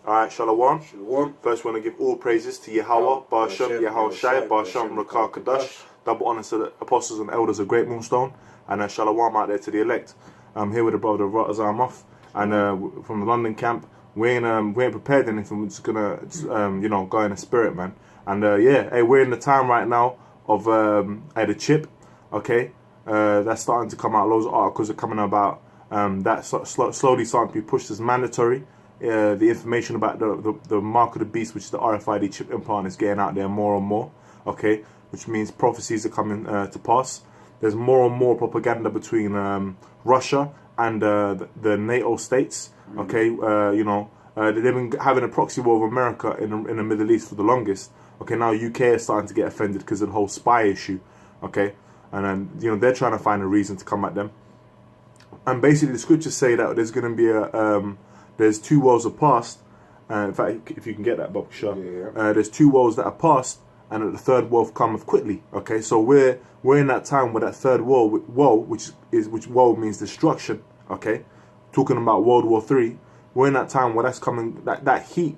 Alright, Shalom. Shalom. First, we want to give all praises to Yahweh, Ba'ashem, Yahushai, Ba'ashem, Rakah, Kadash. Double honors to the apostles and elders of GreatMillStone. And Shalom out there to the elect. I'm here with the brother Azarmoth. And from the London camp. We ain't prepared anything. We're just gonna, go in the spirit, man. And hey, we're in the time right now of the chip. Okay, that's starting to come out. Loads of articles are coming about. That's slowly starting to be pushed as mandatory. The information about the mark of the beast, which is the RFID chip implant, is getting out there more and more. Okay, which means prophecies are coming to pass. There's more and more propaganda between Russia and the NATO states. Okay, they've been having a proxy war of America in the Middle East for the longest. Okay, now UK is starting to get offended because of the whole spy issue. Okay, and then they're trying to find a reason to come at them. And basically, the scriptures say that there's going to be there's two worlds are past. In fact, if you can get that, Bob, sure. Yeah. There's two worlds that are past, and the third world cometh quickly. Okay, so we're in that time where that third world, which world means destruction. Okay, talking about World War III. We're in that time where that's coming. That heat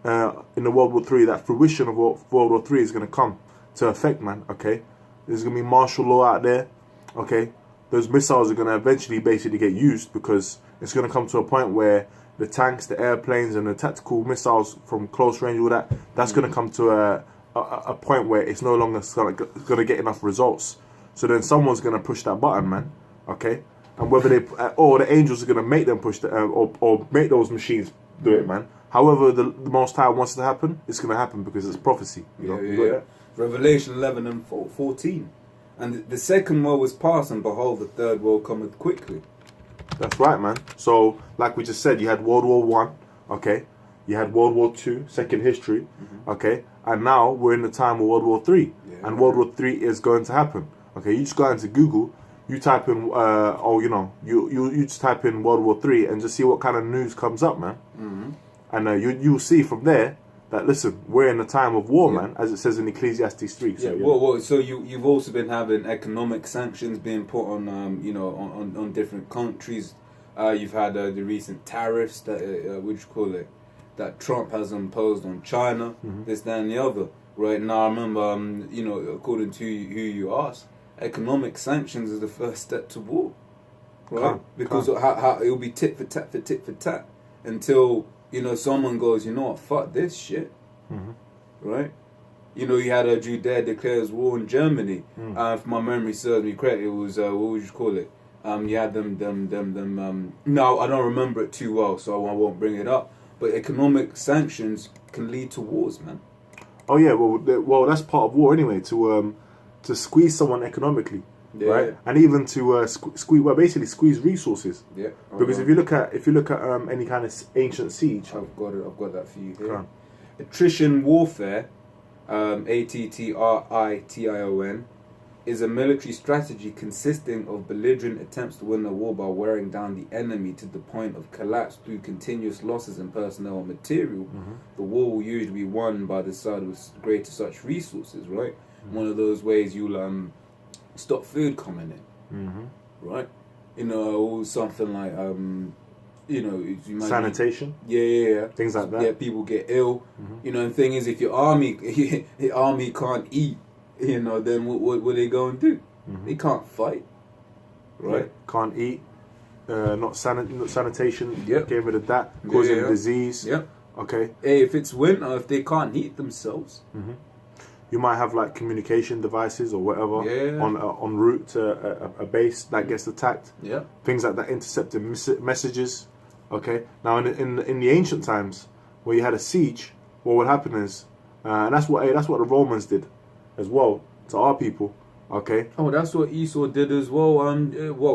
in the World War III, that fruition of World War III is going to come to effect, man. Okay, there's going to be martial law out there. Okay, those missiles are going to eventually basically get used because it's going to come to a point where the tanks, the airplanes, and the tactical missiles from close range, all that's going to come to a point where it's no longer going to get enough results. So then someone's going to push that button, man. Okay, and whether they or the angels are going to make them push or make those machines do it, man. However, the Most High wants it to happen, it's going to happen because it's prophecy. Yeah. Revelation 11 and 14. And the second world was past, and behold, the third world cometh quickly. That's right, man. So, like we just said, you had World War One, okay? You had World War Two, second history, okay? And now we're in the time of World War Three, and World War Three is going to happen. Okay, you just go into Google, you type in, you just type in World War Three and just see what kind of news comes up, man. And you'll see from there that, listen, we're in a time of war, man, as it says in Ecclesiastes 3. So, so you've also been having economic sanctions being put on, on different countries. You've had the recent tariffs that, that Trump has imposed on China, this, that, and the other. Right now, I remember, according to who you asked, economic sanctions is the first step to war, right? Because how it'll be tit for tat until someone goes, you know what, fuck this shit, right? You had a Judea declares war in Germany. If my memory serves me correct, it was what would you call it? You had them. No, I don't remember it too well, so I won't bring it up. But economic sanctions can lead to wars, man. Oh yeah, well, that's part of war anyway. To squeeze someone economically. Yeah, right, and even to basically squeeze resources. Yeah, because if you look at any kind of ancient siege, I've got that for you here. Attrition warfare, ATTRITION, is a military strategy consisting of belligerent attempts to win a war by wearing down the enemy to the point of collapse through continuous losses in personnel and material. The war will usually be won by the side with greater such resources. Right, one of those ways you'll stop food coming in, right? Or something like, sanitation. Yeah. Things like that. Yeah, people get ill. And the thing is, if your army can't eat, then what they go and do? They can't fight, right? Yeah, can't eat. Not sanitation. Get rid of that, causing disease. Yep. Okay. Hey, if it's winter, if they can't heat themselves. You might have like communication devices or whatever en route to a base that gets attacked. Yeah. Things like that, intercepting messages. Okay. Now in the ancient times where you had a siege, what would happen is, and that's what the Romans did as well to our people. Okay. Oh, that's what Esau did as well.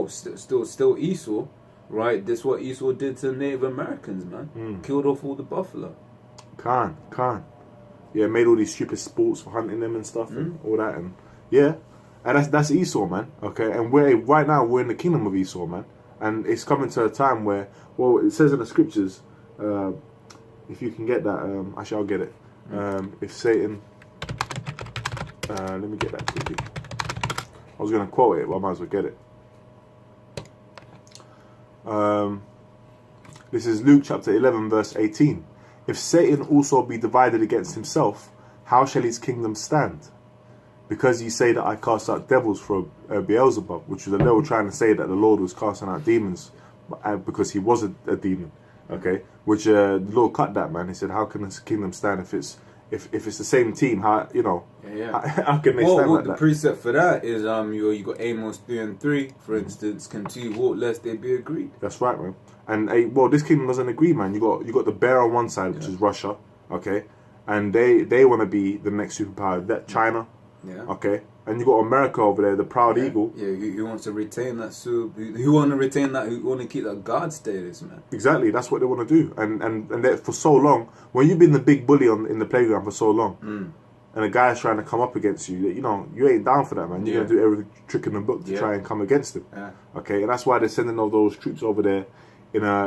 Still Esau, right? That's what Esau did to Native Americans, man. Killed off all the buffalo. Khan. Yeah, made all these stupid sports for hunting them and stuff and all that, and and that's Esau, man. Okay, and right now we're in the kingdom of Esau, man, and it's coming to a time where, well, it says in the scriptures, if you can get that, actually I'll get it. If Satan, let me get that quickly. I was gonna quote it, but I might as well get it. This is Luke chapter 11, verse 18. if Satan also be divided against himself, how shall his kingdom stand? Because ye say that I cast out devils for Beelzebub, which was they were trying to say that the Lord was casting out demons because he was a demon. Okay, which the Lord cut that, man. He said, how can his kingdom stand if it's the same team? How how can they stand like the that? precept for that is you got Amos 3:3, for instance, can two walk lest they be agreed. That's right, man. And this kingdom doesn't agree, man. You got the bear on one side, which is Russia, okay, and they want to be the next superpower. That China, okay, and you got America over there, the proud eagle. Yeah, who wants to retain that who want to retain that? Who want to keep that God status, man? Exactly, that's what they want to do. And for so long, when you've been the big bully in the playground for so long, and a guy's trying to come up against you, you ain't down for that, man. You're gonna do every trick in the book to try and come against him. Yeah. Okay, and that's why they're sending all those troops over there,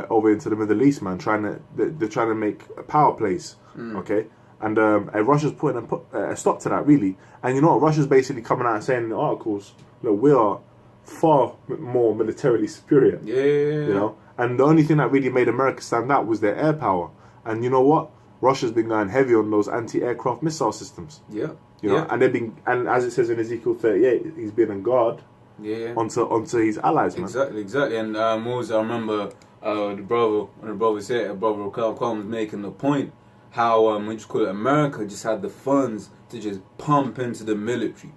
over into the Middle East, man. They're trying to make a power place. Okay. And Russia's putting a stop to that, really. And you know what? Russia's basically coming out and saying in the articles, look, we are far more militarily superior. Yeah. And the only thing that really made America stand out was their air power. And you know what? Russia's been going heavy on those anti-aircraft missile systems. Yeah. And they've been, and as it says in Ezekiel 38, he's been on guard. Onto his allies, man. Exactly. And also I remember the brother said, brother Carl was making the point. How America just had the funds to just pump into the military.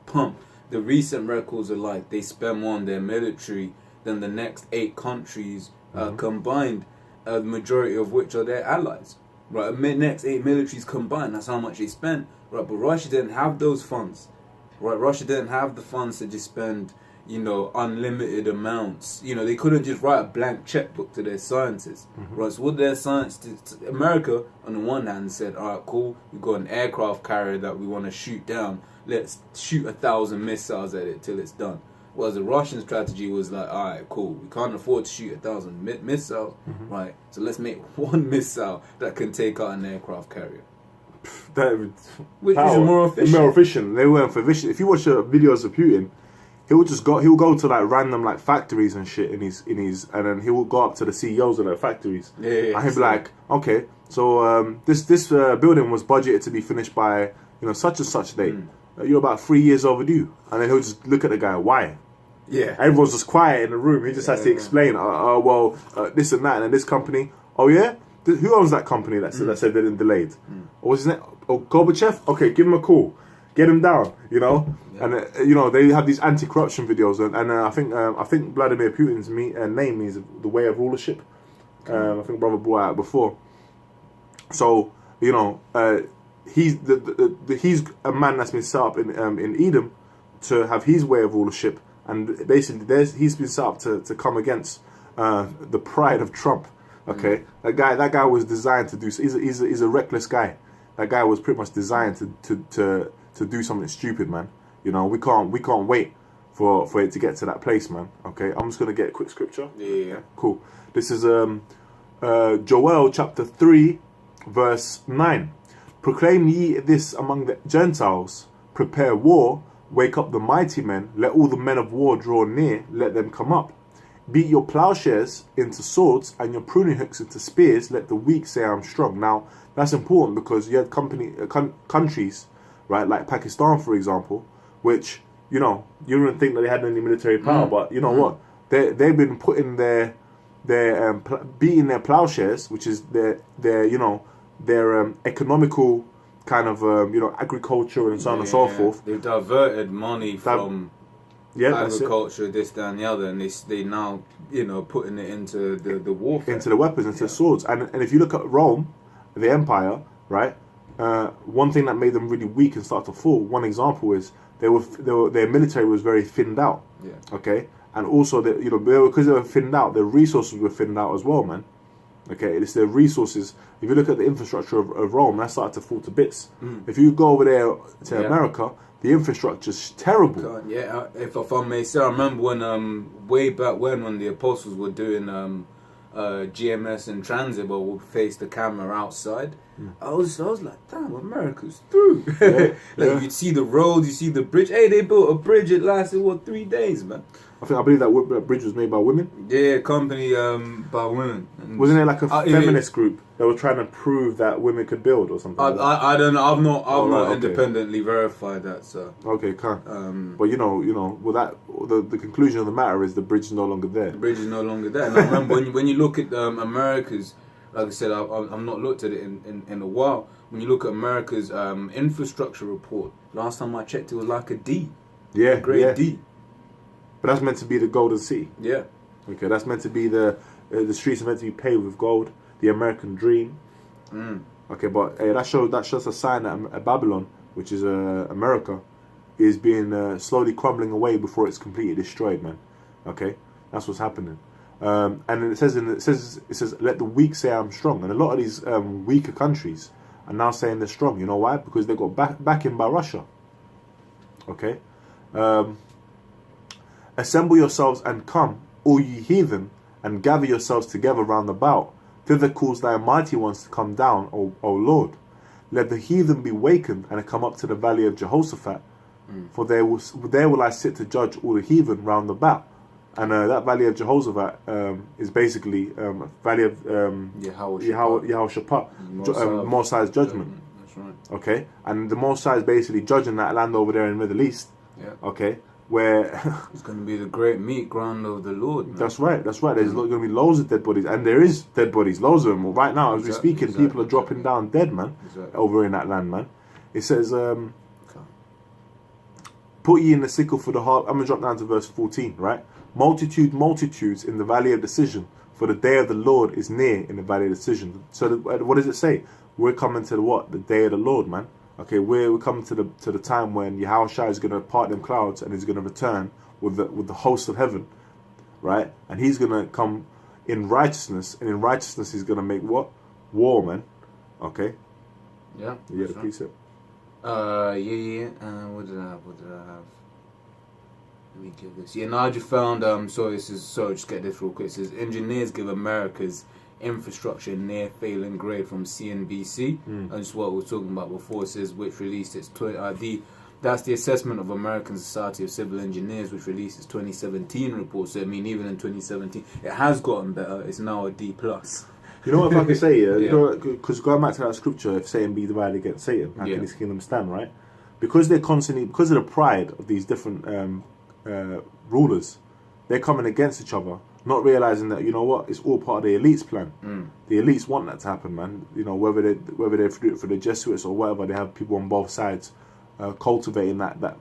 The recent records are like they spend more on their military than the next 8 countries combined, the majority of which are their allies. Right, the next 8 militaries combined, that's how much they spent. Right, but Russia didn't have those funds. Right, Russia didn't have the funds to just spend, unlimited amounts. They couldn't just write a blank checkbook to their scientists. Right, so what their scientists, America, on the one hand, said, all right, cool, we've got an aircraft carrier that we want to shoot down. Let's shoot 1,000 missiles at it till it's done. Whereas the Russian strategy was like, all right, cool, we can't afford to shoot 1,000 missiles, right? So let's make one missile that can take out an aircraft carrier. Which is more efficient. They weren't for efficient. If you watch videos of Putin, he'll go to like random factories and shit and then he will go up to the CEOs of the factories. And he'll be like, okay, so this building was budgeted to be finished by such and such date. You're about 3 years overdue. And then he'll just look at the guy, why? Yeah. Everyone's just quiet in the room. He just has to explain, this and that, and then this company. Oh yeah, who owns that company that said they've been delayed? Or what's his name? Oh, Gorbachev. Okay, give him a call. Get him down. And they have these anti-corruption videos, and I think Vladimir Putin's name means the way of rulership. I think brother brought out before. So he's he's a man that's been set up in Edom to have his way of rulership, and basically he's been set up to come against the pride of Trump. Okay, that guy was designed to do. He's a reckless guy. That guy was pretty much designed to do something stupid, man. We can't wait for it to get to that place, man. Okay, I'm just gonna get a quick scripture. Yeah. Cool. This is Joel chapter 3, verse 9. Proclaim ye this among the Gentiles. Prepare war. Wake up the mighty men. Let all the men of war draw near. Let them come up. Beat your plowshares into swords and your pruning hooks into spears. Let the weak say I'm strong. Now, that's important because you have countries, right, like Pakistan, for example, which, you wouldn't think that they had any military power, but you know what? They've been putting beating their plowshares, which is their economical kind of, agriculture and so on and so forth. They've diverted money from agriculture, this, that, and the other, and they now, putting it into the warfare. Into the weapons, into the swords. And if you look at Rome, the empire, right, one thing that made them really weak and start to fall, one example is their military was very thinned out. Yeah. Okay? And also, because they were thinned out, their resources were thinned out as well, man. Okay, it's their resources. If you look at the infrastructure of Rome, that started to fall to bits. If you go over there to America, the infrastructure's terrible. If I may say, I remember when way back when the apostles were doing GMS in transit, but would face the camera outside. I was like, damn, America's through. You'd see the roads, you see the bridge. Hey, they built a bridge. It lasted 3 days, man. I believe that bridge was made by women. Yeah, company by women. And wasn't it like a feminist group that were trying to prove that women could build or something? I don't know. I've not okay. independently verified that, so. Okay, can't. But you know, well, that the conclusion of the matter is the bridge is no longer there. The bridge is no longer there. And I remember when you look at America's, like I said, I've not looked at it in a while. When you look at America's infrastructure report, last time I checked, it was like a D. Yeah, grade D. But that's meant to be the golden sea. Yeah. Okay, that's meant to be the streets are meant to be paved with gold, the American dream. Okay, but that's just a sign that Babylon, which is America, is being slowly crumbling away before it's completely destroyed, man. Okay, that's what's happening. And it says, let the weak say I'm strong. And a lot of these weaker countries are now saying they're strong. You know why? Because they got backing by Russia. Okay. Assemble yourselves and come, all ye heathen, and gather yourselves together round about. Thither cause thy mighty ones to come down, O Lord. Let the heathen be wakened and come up to the valley of Jehoshaphat. For there will I sit to judge all the heathen round about. And that valley of Jehoshaphat is basically valley of Yehoshaphat, Most High's judgment. That's right. Okay, and the Most High is basically judging that land over there in the Middle East. Yeah. Okay, where it's going to be the great meat ground of the Lord. Man. That's right. There's going to be loads of dead bodies, and there is dead bodies, loads of them. Right now, as we're speaking, people are dropping down dead, man, over in that land, man. It says, "Put ye in the sickle for the heart." I'm gonna drop down to verse 14, right? Multitudes in the valley of decision, for the day of the Lord is near in the valley of decision. So what does it say? We're coming to the day of the Lord, man. Okay, we're coming to the time when Yahushua is going to part them clouds and he's going to return with the host of heaven, right? And he's going to come in righteousness, and in righteousness he's going to make what? War, man. Okay. Yeah. You get the precept. Yeah. What did I have? Let me give this. Yeah, no, I just found just get this real quick. It says engineers give America's infrastructure near failing grade from CNBC. And just what we were talking about before. It says which released its that's the assessment of American Society of Civil Engineers, which released its 2017 report. So I mean, even in 2017, it has gotten better. It's now a D+. You know what if I can say, because going back to that scripture, if Satan be divided against Satan, how can his kingdom stand, right? Because they're constantly, because of the pride of these different rulers, they're coming against each other, not realizing that, you know what, it's all part of the elite's plan. The elites want that to happen, man. You know, whether they do it for the Jesuits or whatever, they have people on both sides cultivating that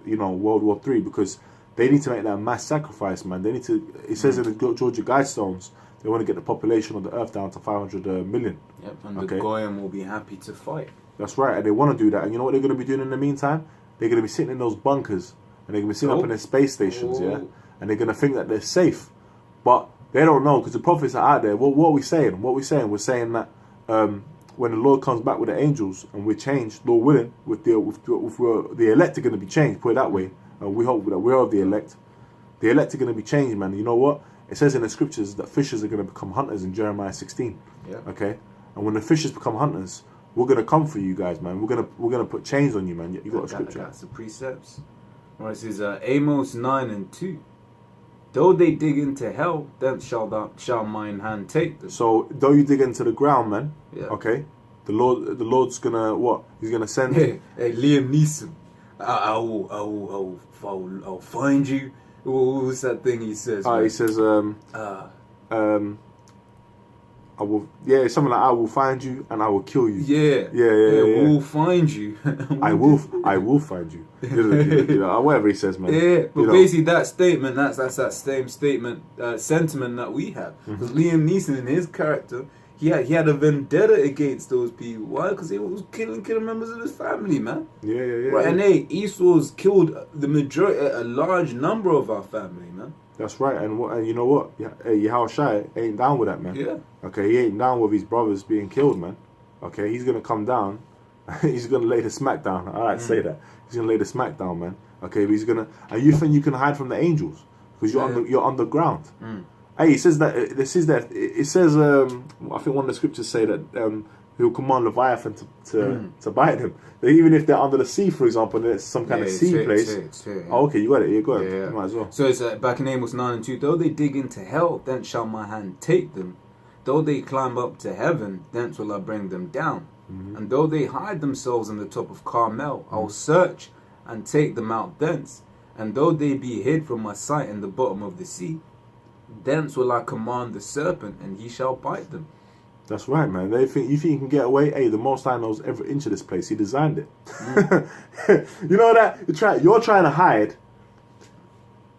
you know, World War III, because they need to make that mass sacrifice, man. They need to. It says in the Georgia Guidestones, they want to get the population of the earth down to 500 million. Yep, and the Goyim will be happy to fight. That's right, and they want to do that. And you know what they're going to be doing in the meantime? They're going to be sitting in those bunkers, and they're going to be sitting up in their space stations, and they're going to think that they're safe. But they don't know, because the prophets are out there. What are we saying? We're saying that when the Lord comes back with the angels, and we're changed, Lord willing, with the elect are going to be changed, put it that way. We hope that we're of the elect. The elect are going to be changed, man. You know what? It says in the scriptures that fishers are going to become hunters in Jeremiah 16. Yeah. Okay? And when the fishers become hunters, we're going to come for you guys, man. We're gonna put chains on you, man. You got a scripture. That's the precepts. Right, it says Amos 9:2. Though they dig into hell, then shall mine hand take them. So though you dig into the ground, man. Yeah. Okay. The Lord's gonna what? He's gonna send. Hey, Liam Neeson. I'll find you. What was that thing he says? He says, I will. Yeah, something like I will find you and I will kill you. Yeah. We'll find you. I will find you. You know, whatever he says, man. Yeah, but basically that statement, that's that same statement, sentiment that we have. Because Liam Neeson, in his character, he had a vendetta against those people. Why? Because he was killing members of his family, man. Yeah. Right, and Esau's killed a large number of our family, man. That's right, and you know what? Yahushua ain't down with that, man. Yeah. Okay, he ain't down with his brothers being killed, man. Okay, he's gonna come down. He's gonna lay the smack down. I like to say that. He's gonna lay the smack down, man. Okay, but he's gonna. And you think you can hide from the angels because you're underground. Hey, it says that. It says. I think one of the scriptures say that he'll command Leviathan to bite them. Even if they're under the sea, for example, and it's some kind of sea place. Oh, okay, you got it. You got it. Yeah. You might as well. So it's back in Amos 9:2. Though they dig into hell, thence shall my hand take them. Though they climb up to heaven, thence will I bring them down. And though they hide themselves on the top of Carmel, I will search and take them out thence. And though they be hid from my sight in the bottom of the sea, thence will I command the serpent, and he shall bite them. That's right, man. You think you can get away? Hey, the Most High knows every inch of this place. He designed it. You know that you're trying to hide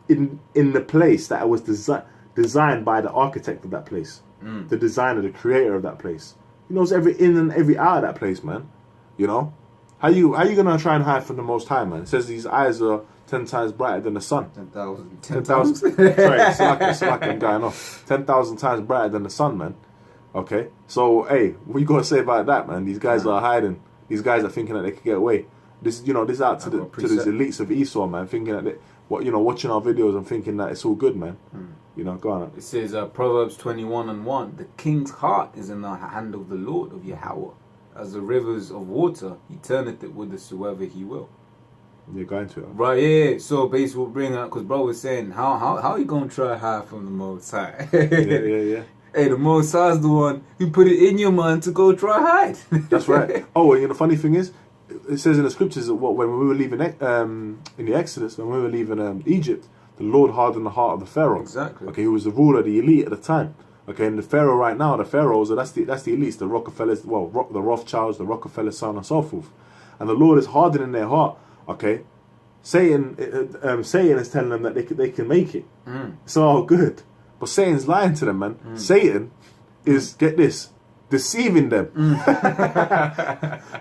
in the place that was designed by the architect of that place, the designer, the creator of that place. He knows every in and every out of that place, man. You know, how you gonna try and hide from the Most High, man? It says these eyes are 10 times brighter than the sun. 10,000. 10,000. Sorry, slack, I'm going off. 10,000 times brighter than the sun, man. Okay, so hey, what you gotta say about that, man? These guys are hiding. These guys are thinking that they can get away. This is out to these elites of Esau, man, thinking that watching our videos and thinking that it's all good, man. You know, go on. It says Proverbs 21:1. The king's heart is in the hand of the Lord of Yahweh, as the rivers of water. He turneth it whithersoever he will. You're going to it. Right, yeah. So basically, we'll bring up because bro was saying, how are you gonna try to hide from the Most High? Yeah. Hey, the Most High is the one who put it in your mind to go try hide. That's right. Oh, and the funny thing is, it says in the scriptures that when we were leaving in the Exodus, when we were leaving Egypt, the Lord hardened the heart of the Pharaoh. Exactly. Okay, he was the ruler, the elite at the time. Okay, and the Pharaoh right now, the Pharaohs, that's the elites, the Rockefellers, the Rothschilds, the Rockefellers, so on and so forth. And the Lord is hardening their heart. Okay, Satan is telling them that they can make it. It's all good. But Satan's lying to them, man. Satan is, get this, deceiving them.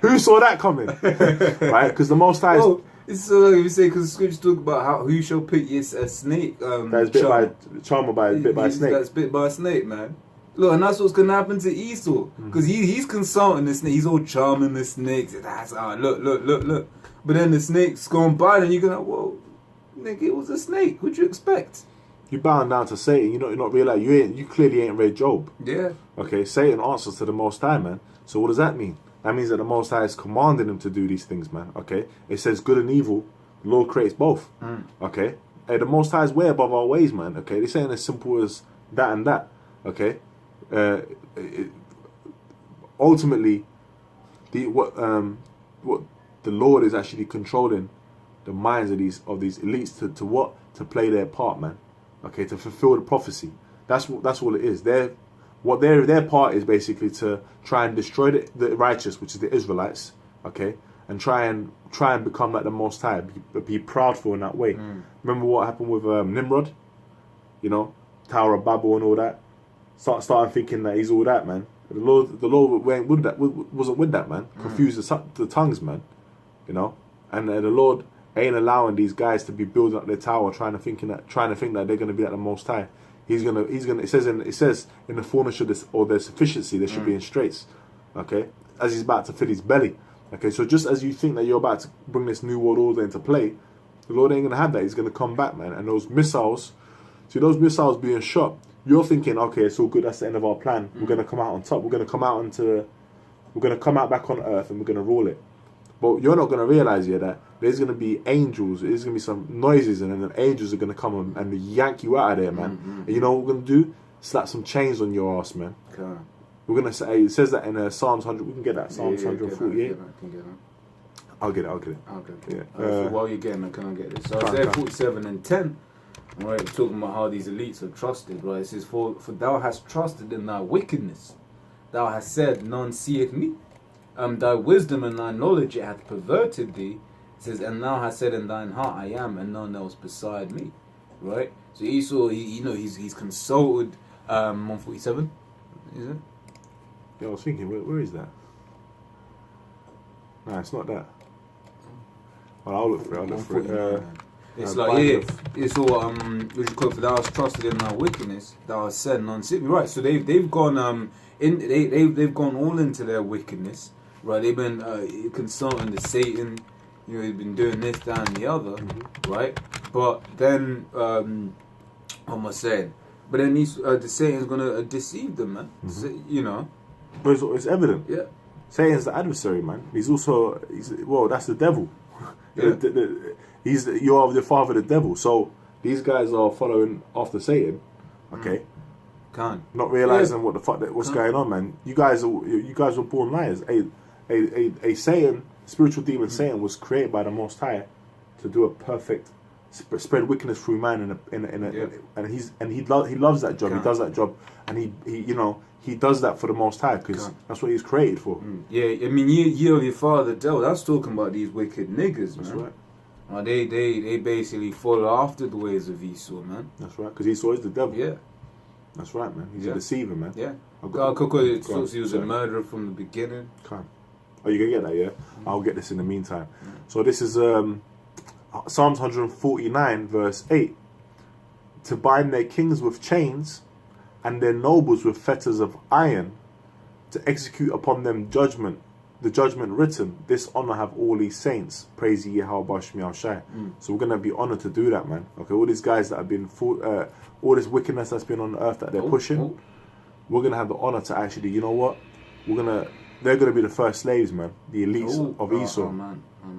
Who saw that coming? Right? Because the Most High is... Oh, it's you say, because the scriptures talk about who shall pick a snake. That's bit by a snake. That's bit by a snake, man. Look, and that's what's going to happen to Esau. Because he's consulting the snake. He's all charming the snakes. That's look. But then the snake's going by, and you're going to, whoa, nigga, it was a snake. What'd you expect? You bowing down to Satan, you're not realize you clearly ain't read Job. Yeah. Okay, Satan answers to the Most High, man. So what does that mean? That means that the Most High is commanding him to do these things, man. Okay, it says good and evil. The Lord creates both. Okay, hey, the Most High is way above our ways, man. Okay, this ain't as simple as that and that. Okay, ultimately, what the Lord is actually controlling the minds of these elites to play their part, man. Okay, to fulfill the prophecy. That's all it is. Their part is basically to try and destroy the righteous, which is the Israelites. Okay, and try and become like the Most High, be proudful in that way. Remember what happened with Nimrod? You know, Tower of Babel and all that. Starting thinking that he's all that, man. The Lord wasn't with that, man. Confused the tongues, man. You know, and the Lord ain't allowing these guys to be building up their tower, trying to think that they're going to be like the Most High. He's gonna. It says in the fullness of this, or their sufficiency, they should be in straits. Okay, as he's about to fill his belly. Okay, so just as you think that you're about to bring this new world order into play, the Lord ain't gonna have that. He's gonna come back, man. And those missiles being shot, you're thinking, okay, it's all good. That's the end of our plan. We're gonna come out on top. We're gonna come out back on earth, and we're gonna rule it. But you're not going to realize yet that there's going to be angels, there's going to be some noises, and then the angels are going to come and yank you out of there, man. And you know what we're going to do? Slap some chains on your ass, man. Okay. We're going to say, it says that in Psalms 100, we can get that, Psalms 148. I'll get it. Yeah. So while you're getting it, can I get this? So Isaiah 47:10, right, talking about how these elites are trusted, right? It says, For thou hast trusted in thy wickedness, thou hast said, none seeth me. Thy wisdom and thy knowledge it hath perverted thee. It says, and thou hast said in thine heart, I am, and none else beside me. Right? So Esau, he's consulted 147. Is it? Yeah, I was thinking, where is that? Nah, it's not that. Well, I'll look for it. It's like, it's all what you call it, for thou hast trusted in thy wickedness, thou hast said none seeth me. Right, so they've gone they've gone all into their wickedness. Right, they've been consulting the Satan, they've been doing this, that, and the other, right? But then, what am I saying? But then the Satan's gonna deceive them, man. So, But it's evident. Yeah. Satan's the adversary, man. He's that's the devil. Yeah. You're the father of the devil. So these guys are following after Satan, okay? Not realizing what's going on, man. You guys were born liars. A Satan, spiritual demon Satan, was created by the Most High to do a perfect spread wickedness through man and he loves that job. He does that job, and he does that for the Most High because that's what he's created for. Yeah, I mean, you of your father, the devil. That's talking about these wicked niggas, man. That's right. They basically follow after the ways of Esau, man. That's right, because Esau is the devil. Yeah. That's right, man. He's a deceiver, man. Yeah. Because he was a murderer from the beginning. Oh, you can get that, yeah? I'll get this in the meantime. So this is Psalms 149, verse 8. To bind their kings with chains and their nobles with fetters of iron, to execute upon them the judgment written, this honor have all these saints. Praise ye Yahweh Shai. So we're going to be honored to do that, man. Okay, all these guys that have been, all this wickedness that's been on the earth that they're pushing, we're going to have the honor to actually, you know what? They're going to be the first slaves, man. The elites of Esau.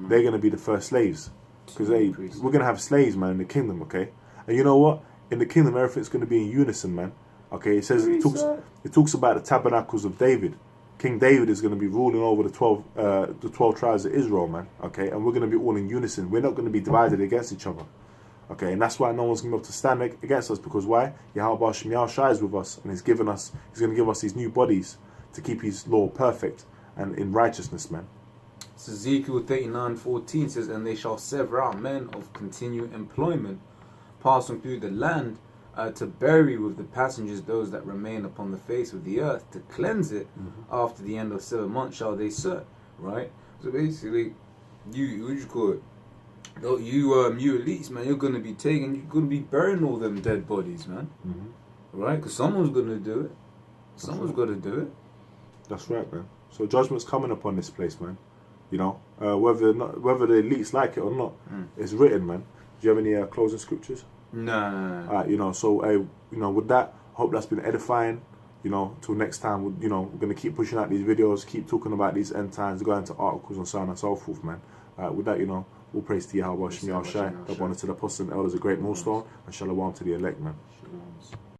They're going to be the first slaves. Because we're going to have slaves, man, in the kingdom, okay? And you know what? In the kingdom, everything's going to be in unison, man. Okay, it talks about the tabernacles of David. King David is going to be ruling over the 12 tribes of Israel, man. Okay, and we're going to be all in unison. We're not going to be divided against each other. Okay, and that's why no one's going to be able to stand against us, because why? Yahweh Shai is with us, and he's going to give us these new bodies to keep his law perfect and in righteousness, man. So Ezekiel 39:14 says, and they shall sever out men of continued employment, passing through the land, to bury with the passengers those that remain upon the face of the earth, to cleanse it. After the end of 7 months shall they serve. Right? So basically, what you call it? You elites, man, you're gonna be burying all them dead bodies, man. Right? Because someone's gonna do it. Someone's got to do it. That's right, man. So judgment's coming upon this place, man. You know, whether the elites like it or not, it's written, man. Do you have any closing scriptures? No. Alright, you know, so with that, I hope that's been edifying. You know, till next time, we're gonna keep pushing out these videos, keep talking about these end times, go into articles and so on and so forth, man. With that, all praise to Yahweh Shai, double honor to the apostles and elders of GreatMillStone, and shalom to the elect, man.